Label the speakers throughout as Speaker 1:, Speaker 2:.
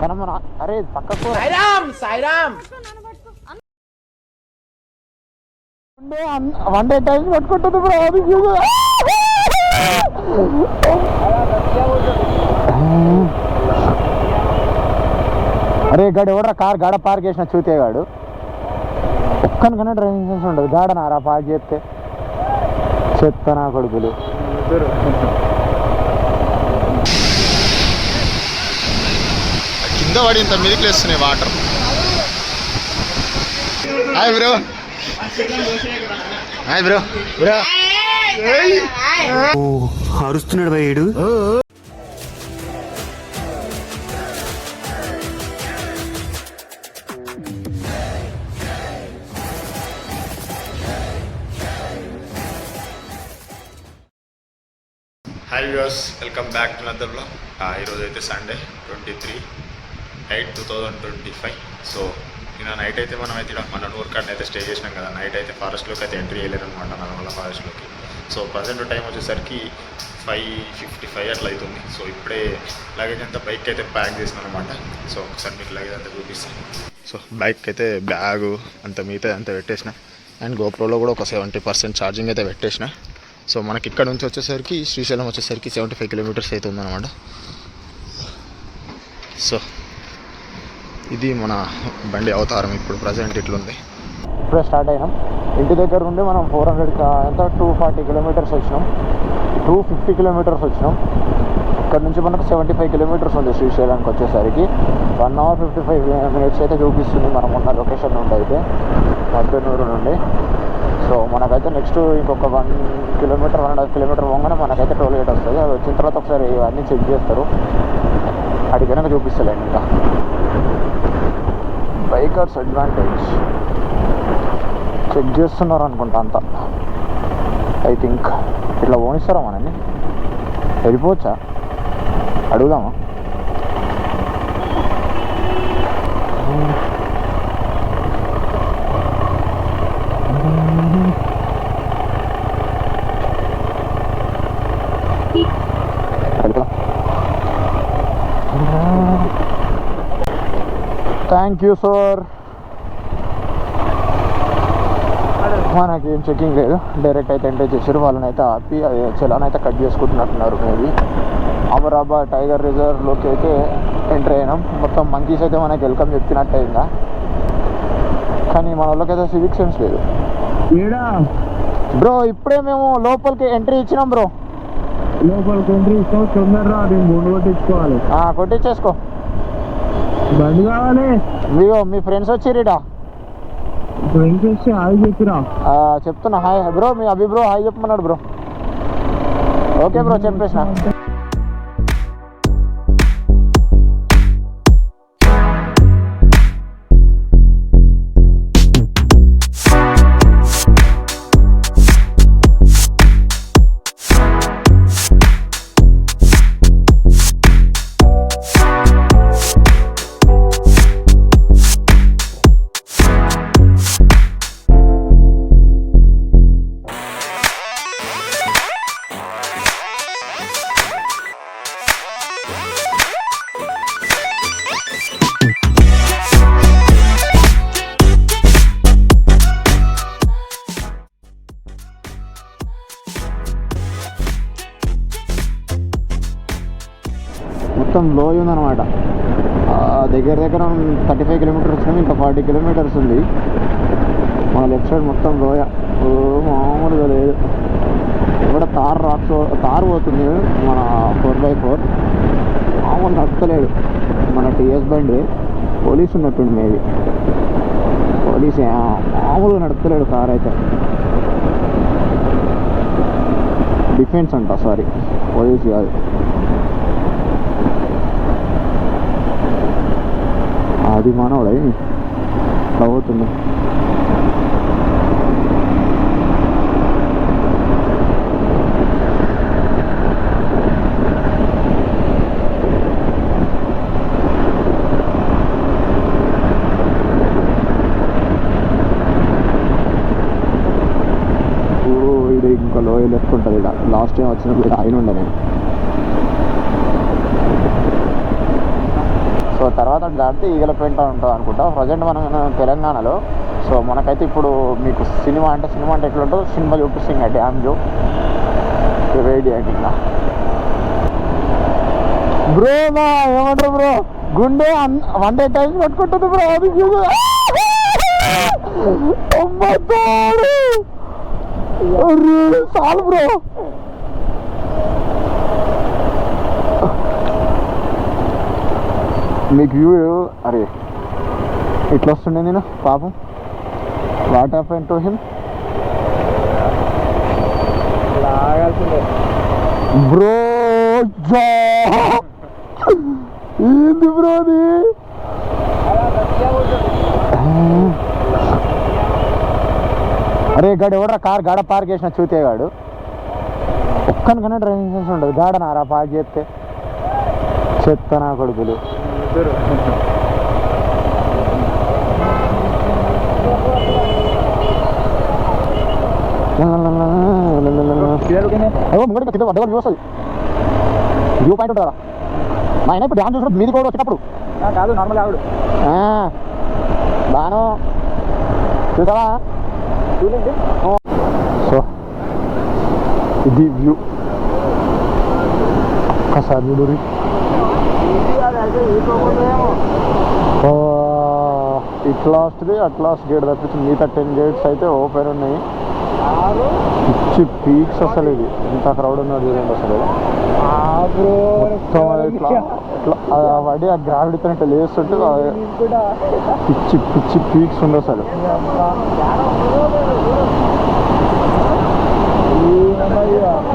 Speaker 1: కానీ మన అరే పక్కకు వన్ డే టైం పట్టుకుంటుంది బ్రో. అరే గాడు ఎవడరా కార్ గాడ పార్క్ చేసిన చూతేగాడు ఒక్కనికన్నా డ్రైవింగ్ సెన్స్ ఉండదు. గాడనారా పార్క్ చేస్తే చెత్త నా కొడుకులు.
Speaker 2: కింద పడి ఇంత మీదకి లేస్తున్నాయి water. Hi bro. Hi bro. Bro
Speaker 3: అరుస్తున్నాడు భయ్యుడు.
Speaker 2: Hi viewers, welcome back to another blog. ఈరోజు అయితే సండే 23/8/2025. సో నిన్న నైట్ అయితే మనం అయితే మన నూరు కార్డ్ని అయితే స్టే చేసినాం కదా. నైట్ అయితే ఫారెస్ట్లోకి అయితే ఎంట్రీ చేయలేదన్నమాట, నల్లమల్ల ఫారెస్ట్లోకి. సో ప్రజెంట్ టైం వచ్చేసరికి 5:55 అట్లా అవుతుంది. సో ఇప్పుడే లగేజ్ అంతా బైక్ అయితే ప్యాక్ చేసినాం అనమాట. సో ఒకసారి మీకు లగేజ్ అంతా చూపిస్తాను. సో బైక్ అయితే బ్యాగు అంత మిగతా అంతా పెట్టేసిన, అండ్ గోప్రోలో కూడా ఒక 70% ఛార్జింగ్ అయితే పెట్టేసిన. సో మనకి ఇక్కడ నుంచి వచ్చేసరికి శ్రీశైలం వచ్చేసరికి 75 కిలోమీటర్స్ అయితే ఉందన్నమాట. సో ఇది మన బండి అవతారం. ఇప్పుడు ప్రజెంట్ ఇట్లుంది.
Speaker 1: ఇప్పుడే స్టార్ట్ అయినాం. ఇంటి దగ్గర నుండి మనం 240 కిలోమీటర్స్ వచ్చినాం, 250 కిలోమీటర్స్ వచ్చినాం. ఇక్కడ నుంచి మనకు 75 కిలోమీటర్స్ ఉంది శ్రీశైలానికి వచ్చేసరికి. 1 hour 55 minutes అయితే చూపిస్తుంది మనం ఉన్న లొకేషన్ నుండి అయితే, మద్దెనూరు నుండి. సో మనకైతే నెక్స్ట్ ఇంకొక 1 కిలోమీటర్ 1.5 కిలోమీటర్ పోగానే మనకైతే టోల్ గేట్ వస్తుంది. అది వచ్చిన తర్వాత ఒకసారి ఇవన్నీ చెక్ చేస్తారు, అడిగినాక చూపిస్తలేండి. ఇంకా బైకర్స్ అడ్వాంటేజ్ చెక్ చేస్తున్నారు అనుకుంటా అంతా. ఐ థింక్ ఇట్లా ఓనిస్తారా మనని? వెళ్ళిపోవచ్చా? అడుగుదామా? Thank you sir. మనకేం చెకింగ్ లేదు, డైరెక్ట్ అయితే ఎంటర్ చేసారు. వాళ్ళని అయితే ఆపి చలాన్ అయితే కట్ చేసుకుంటున్నట్టున్నారు. మేబీ అమరాబాద్ టైగర్ రిజర్వ్లోకి అయితే ఎంటర్ అయినాం. మొత్తం మంకీస్ అయితే మనకి వెల్కమ్ చెప్పినట్టు అయిందా, కానీ మన వాళ్ళకైతే సివిక్ సెన్స్ లేదు బ్రో. ఇప్పుడే మేము లోపలికి ఎంట్రీ ఇచ్చినాం బ్రో.
Speaker 4: లోపలికి ఎంట్రీ ఇస్తావు తొందరరా, గుండు కొట్టించుకోవాలి.
Speaker 1: కొట్టించేసుకో.
Speaker 4: బండి కావాలి.
Speaker 1: మీ ఫ్రెండ్స్ వచ్చిర్రా?
Speaker 4: ఫ్రెండ్స్ వస్తే హాయ్ చెప్పిరా.
Speaker 1: చెప్తున్నా హాయ్ బ్రో. మీ అభి బ్రో హాయ్ చెప్పమన్నాడు బ్రో. ఓకే బ్రో, చెప్పేసిన. మొత్తం లోయ ఉందన్నమాట. దగ్గర 35 కిలోమీటర్స్ వచ్చినాం, ఇంకా 40 కిలోమీటర్స్ ఉంది. మన లెఫ్ట్ సైడ్ మొత్తం లోయ, మామూలుగా లేదు. ఇక్కడ తారు పోతుంది మన 4x4. మామూలు నడుపుతలేడు మన టీఎస్ బండి. పోలీసు ఉన్నట్టుండి మేబీ, పోలీసు మామూలుగా నడుపుతలేడు కార్ అయితే. డిఫెన్స్ అంట, సారీ పోలీసు కాదు. అది మానవుడు ఇట్లా పోతుంది. ఇది ఇంకా లోయ లెఫ్ట్ ఉంటుంది. ఇక్కడ లాస్ట్ టైం వచ్చినప్పుడు ఆయన ఉండే నేను. సో తర్వాత దాటితే ఈగలపేంట ఉంటుంది అనుకుంటా. ప్రజెంట్ మనం తెలంగాణలో. సో మనకైతే ఇప్పుడు మీకు సినిమా అంటే ఎట్లా ఉంటుందో సినిమా చూపిస్తుంది ఆ డ్యామ్ జో వెయిట్ చేయండి. ఇంకా బ్రో మా ఏమంటారు బ్రో, గుండె 100 టైమ్స్ పట్టుకుంటుంది బ్రో. అది చాలు బ్రో. మీకు వ్యూ అరే ఇట్లా వస్తుండే నేను పాపం. What happen to him bro? ఏంది బ్రో అది? అరే గాడు ఎవడరా కార్ గాడ పార్క్ చేసిన చూతేగాడు. ఒక్కనికన్నా డ్రైవింగ్ సెన్స్ ఉండదు. గాడనారా పార్క్ చేస్తే చెత్త నా కొడుకులు. కింద వడ్డగలు వ్యూ వస్తుంది. వ్యూ పాయింట్ ఉంటుందా మా ఆయన? ఇప్పుడు డ్యామ్ చూసినప్పుడు మీది కూడా వచ్చేటప్పుడు కాదు నార్మల్ ఆవిడ బాను చూసావా? చూడండి. సో ఇది వ్యూ ఒక్కసారి చూడు. ఇట్లా వస్తుంది అట్లా గేట్ తప్పించి మిగతా 10 గేట్స్ అయితే ఓపెన్ ఉన్నాయి. పిచ్చి పీక్స్ అసలు. ఇది ఎంత క్రౌడ్ ఉన్నాడు చూడండి అసలు. మొత్తం ఇట్లా ఇట్లా పడి ఆ గ్రావిటీతో ఇట్లా లేస్తుంటే పిచ్చి పిచ్చి పీక్స్ ఉంది అసలు.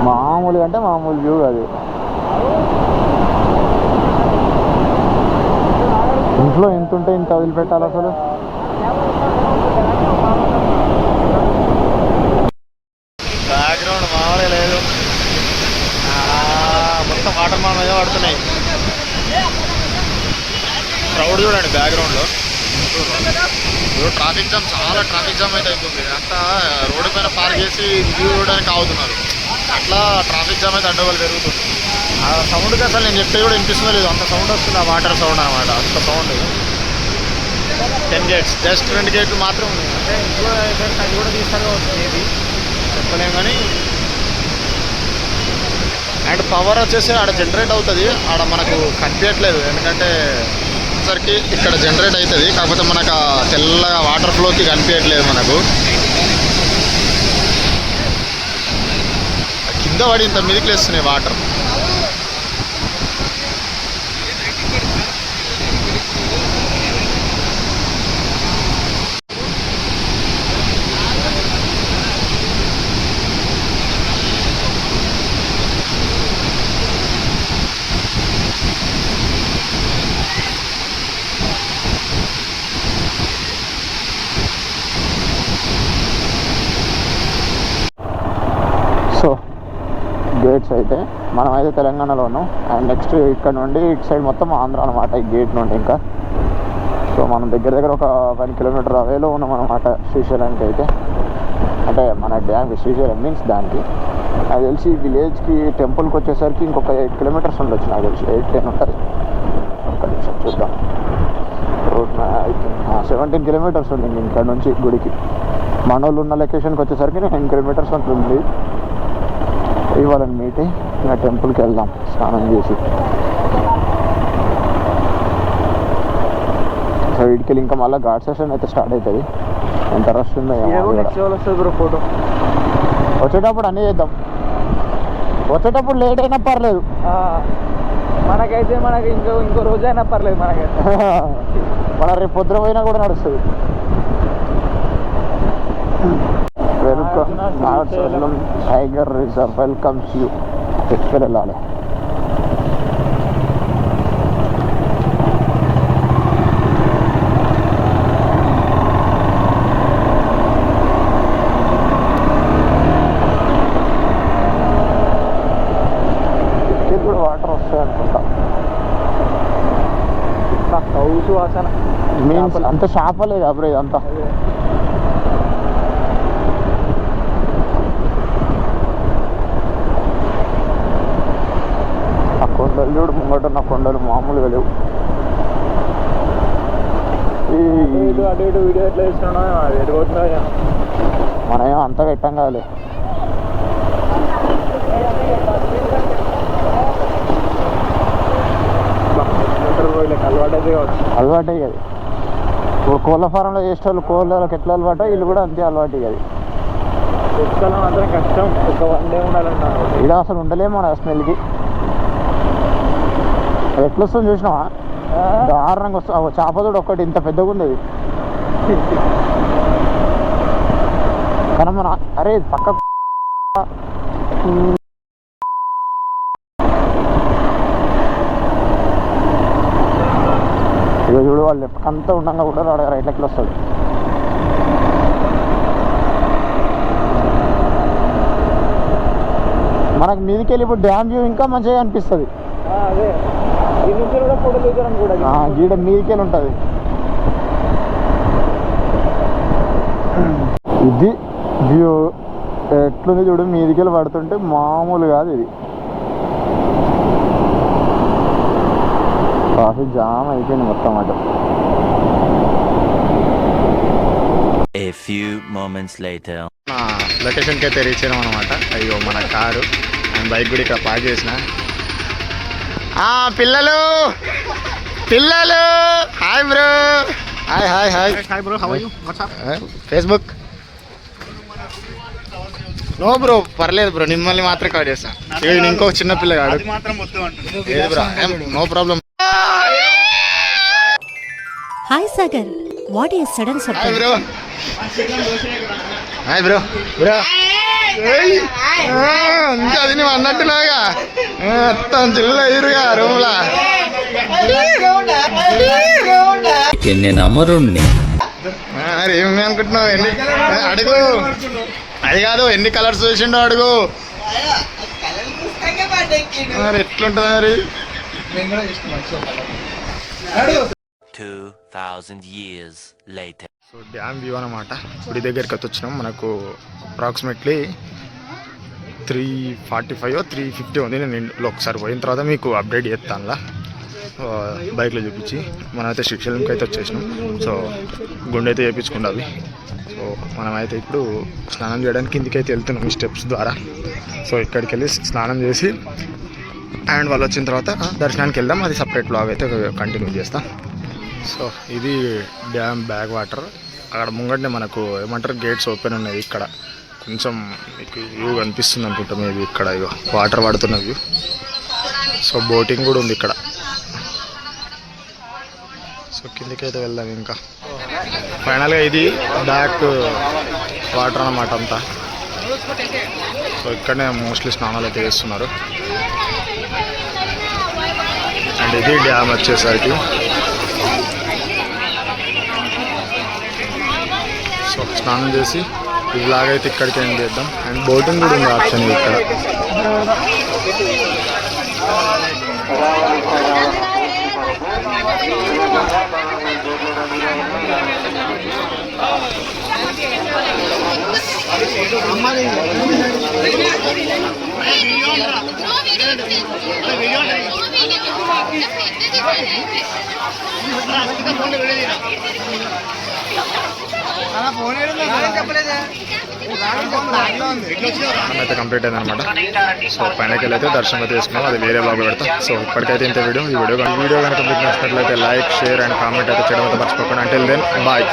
Speaker 1: మామూలుగా అంటే మామూలు వ్యూ అది. ఇంట్లో ఎంత ఉంటే ఇంత వదిలిపెట్టాలి అసలు. బ్యాక్గ్రౌండ్ మామూలే లేదు. మొత్తం వాటర్ మాల్ మీద పడుతున్నాయి. క్రౌడ్ చూడండి బ్యాక్గ్రౌండ్లో. ట్రాఫిక్ జామ్, చాలా ట్రాఫిక్ జామ్ అయితే అవుతుంది. అంతా రోడ్డు పైన పార్క్ చేసి వ్యూ చూడడానికి ఆగుతున్నారు. అట్లా ట్రాఫిక్ జామ్ అయితే అడ్డగోలు పెరుగుతుంది. ఆ సౌండ్కి అసలు నేను చెప్పే కూడా వినిపిస్తుందో లేదు, అంత సౌండ్ వస్తుంది. ఆ వాటర్ సౌండ్ అనమాట, అంత సౌండ్. 10 గేట్స్, జస్ట్ 2 గేట్లు మాత్రం ఉన్నాయి. అంటే ఇంట్లో అది కూడా తీస్తారు ఏది చెప్పలేము కానీ. అండ్ పవర్ వచ్చేసి ఆడ జనరేట్ అవుతుంది. ఆడ మనకు కనిపించట్లేదు ఎందుకంటే సరికి ఇక్కడ జనరేట్ అవుతుంది. కాకపోతే మనకు తెల్లగా వాటర్ ఫ్లోకి కనిపించట్లేదు మనకు. కింద పడి ఇంత మీదకి లేస్తున్నాయి వాటర్. సో గేట్స్ అయితే మనమైతే తెలంగాణలో ఉన్నాం. అండ్ నెక్స్ట్ ఇక్కడ నుండి ఇటు సైడ్ మొత్తం ఆంధ్ర అనమాట ఈ గేట్ నుండి. ఇంకా సో మనం దగ్గర ఒక 1 కిలోమీటర్ అవేలో ఉన్నాం అనమాట శ్రీశైలానికి అయితే. అంటే మన డ్యామ్ శ్రీశైలం మీన్స్ దానికి నాకు తెలిసి విలేజ్కి టెంపుల్కి వచ్చేసరికి ఇంకొక 8 కిలోమీటర్స్ ఉండొచ్చు నాకు తెలిసి. 8-10 ఉంటుంది. ఒక్క నిమిషం చూద్దాం. రోడ్ 17 కిలోమీటర్స్ ఉంది ఇక్కడ నుంచి గుడికి. మనోళ్ళు ఉన్న లొకేషన్కి వచ్చేసరికి 9 కిలోమీటర్స్ ఉంటుంది. ఇవ్వాలని మీటి ఇంకా టెంపుల్కి వెళ్దాం స్నానం చేసి. సో వీటికి ఇంకా మళ్ళీ ఘాట్ సెషన్ అయితే స్టార్ట్ అవుతుంది. ఎంత రష్ ఉందో ఫోటో. వచ్చేటప్పుడు అన్నీ చేద్దాం. వచ్చేటప్పుడు లేట్ అయినా పర్లేదు
Speaker 4: మనకైతే. మనకి ఇంకో రోజు అయినా పర్లేదు మనకైతే.
Speaker 1: మన రేపు పొద్దున పోయినా కూడా నడుస్తుంది. Welcome tiger reserve, welcomes you. ఎక్కడ వెళ్ళాలి? కూడా వాటర్ వస్తాయి అనుకుంటా. హౌస్ వాసన మీన్స్ అంత షాపలేదు అప్పుడు ఇదంతా. ఆ కొండలు చూడు ముంగట ఉన్న కొండలు మామూలుగా లేవు.
Speaker 4: అటు ఇటు వీడియో ఎట్లా ఇస్తున్నా ఎటు పోతున్నా
Speaker 1: మనమేం అంతా పెట్టాం కాదులే. అలవాటే కదా. ఇప్పుడు కోళ్ళ ఫారంలో చేసేవాళ్ళు కోళ్ళకి ఎట్లా అలవాటో వీళ్ళు కూడా అంతే అలవాటు అది.
Speaker 4: తెచ్చుకోవడం మాత్రం కష్టం. ఒక 1 day ఉండాలన్నా
Speaker 1: ఇక్కడ అసలు ఉండలేము మన స్మెల్కి. అది ఎట్లా వస్తుంది చూసినావా? దారుణంగా వస్తుంది. చేపతోడు ఒక్కటి ఇంత పెద్దగా ఉంది అది. కానీ మన అరే పక్క ఇక చూడు వాళ్ళు అంతా ఉండగా కూడా రాడు రైట్ ఎట్లా వస్తాడు. మనకు మీదికి వెళ్ళి ఇప్పుడు డ్యామ్ వ్యూ ఇంకా మంచిగా అనిపిస్తుంది.
Speaker 4: అదే ఈ నుంచి కూడా ఫోటో తీసుకోవడం కూడా
Speaker 1: గీడ మీదికి వెళ్ళి ఉంటుంది. ఇది వ్యూ ఎట్లుంది చూడు, మీదికి వెళ్ళి పడుతుంటే మామూలు కాదు ఇది. ట్రాఫిక్ జామ్ అయిపోయింది మొత్తం అటు.
Speaker 3: A few moments later.
Speaker 2: లొకేషన్కి అయితే రీచ్ అయినాం అనమాట. అయ్యో మన కారు అండ్ బైక్ కూడా ఇక్కడ పార్క్ చేసిన. పిల్లలు పిల్లలు hi bro. Hi hi hi hi bro. How are you? WhatsApp Facebook. No bro పర్లేదు బ్రో, మిమ్మల్ని మాత్రం కాల్ చేస్తాను. ఇంకో చిన్న పిల్లగాడు ఏది bro, no problem.
Speaker 5: Hi Sagar, what is sudden
Speaker 2: hi
Speaker 5: surprise?
Speaker 2: Bro. Hi bro. Bro ఇంకా అది నువ్వు అన్నట్టులాగా మొత్తం చిల్ల ఇరుగా రూమ్లా.
Speaker 3: నేను అమరుణ్ణి.
Speaker 2: మరి ఏమి అనుకుంటున్నావు? అడుగు. అది కాదు, ఎన్ని కలర్స్ చూసిండో అడుగు. మరి ఎట్లుంటుంది మరి?
Speaker 3: 2000 years later.
Speaker 2: So damn view అనమాట. గుడి దగ్గరికి వచ్చినాం. మనకు అప్రాక్సిమేట్లీ 345 350 ఉంది. నేను ఒకసారి పోయిన తర్వాత మీకు అప్డేట్ చేస్తానులా బైక్లో చూపించి. మనమైతే శ్రీశైలంకి అయితే వచ్చేసినాం. సో గుండె అయితే చేయించుకుండాలి. సో మనమైతే ఇప్పుడు స్నానం చేయడానికి కిందికి అయితే వెళ్తున్నాం ఈ స్టెప్స్ ద్వారా. సో ఇక్కడికి వెళ్ళి స్నానం చేసి అండ్ వాళ్ళు వచ్చిన తర్వాత దర్శనానికి వెళ్దాం. అది సపరేట్ బ్లాగ్ అయితే కంటిన్యూ చేస్తాం. సో ఇది డ్యామ్ బ్యాక్ వాటర్. అక్కడ ముంగటనే మనకు ఏమంటారు గేట్స్ ఓపెన్ ఉన్నాయి. ఇక్కడ కొంచెం మీకు వ్యూ కనిపిస్తుంది అనుకుంటా మేబీ. ఇక్కడ ఇగో వాటర్ పడుతున్న వ్యూ. సో బోటింగ్ కూడా ఉంది ఇక్కడ. సో కిందికి అయితే వెళ్దాం. ఇంకా ఫైనల్గా ఇది బ్యాక్ వాటర్ అన్నమాట అంతా. సో ఇక్కడనే మోస్ట్లీ స్నానాలు అయితే చేస్తున్నారు. అండ్ ఇది డ్యామ్ వచ్చేసరికి. సో స్నానం చేసి ఇలాగైతే ఇక్కడికి ఎండ్ చేద్దాం. అండ్ బోటింగ్ కూడా ఉంది ఆప్షన్ ఇక్కడ. అయితే కంప్లీట్ అయింది అనమాట. సో పైనకి వెళ్ళైతే దర్శనం అయితే చేసుకున్నాం. అది వేరే బ్లాగ్ పెడతాం. సో ఇప్పటికైతే ఇంత వీడియో. ఈ వీడియో కనుక మీకు నచ్చినట్లయితే లైక్, షేర్ అండ్ కామెంట్ అయితే చేయడం అయితే మర్చిపోకండి. Until then bye.